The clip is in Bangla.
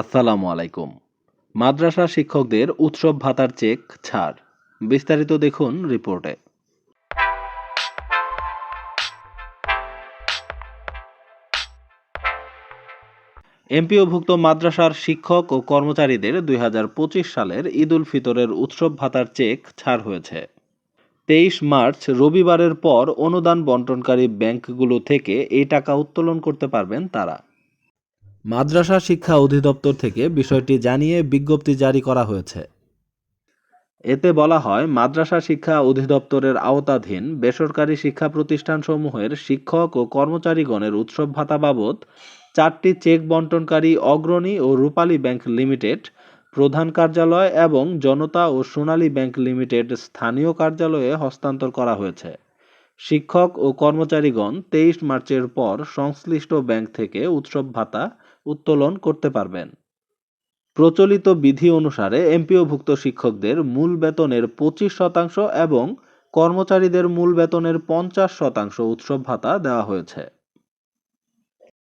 আসসালামু আলাইকুম। মাদ্রাসা শিক্ষকদের উৎসব ভাতার চেক ছাড়। বিস্তারিত দেখুন রিপোর্টে। এমপিওভুক্ত মাদ্রাসার শিক্ষক ও কর্মচারীদের ২০২৫ সালের ঈদ উল ফিতরের উৎসব ভাতার চেক ছাড় হয়েছে। ২৩ মার্চ রবিবারের পর অনুদান বন্টনকারী ব্যাংকগুলো থেকে এই টাকা উত্তোলন করতে পারবেন তারা। মাদ্রাসা শিক্ষা অধিদপ্তর থেকে বিষয়টি জানিয়ে বিজ্ঞপ্তি জারি করা হয়েছে। এতে বলা হয়, মাদ্রাসা শিক্ষা অধিদপ্তরের আওতাধীন বেসরকারি শিক্ষা প্রতিষ্ঠানসমূহের শিক্ষক ও কর্মচারীগণের উৎসব ভাতা বাবদ ৪টি চেক বন্টনকারী অগ্রণী ও রূপালী ব্যাংক লিমিটেড প্রধান কার্যালয় এবং জনতা ও সোনালী ব্যাংক লিমিটেড স্থানীয় কার্যালয়ে হস্তান্তর করা হয়েছে। শিক্ষক ও কর্মচারীগণ ২৩ মার্চের পর সংশ্লিষ্ট ব্যাংক থেকে উৎসব ভাতা উত্তোলন করতে পারবেন। প্রচলিত বিধি অনুসারে এমপিওভুক্ত শিক্ষকদের মূল বেতনের ২৫% এবং কর্মচারীদের মূল বেতনের ৫০% উৎসব ভাতা দেওয়া হয়েছে।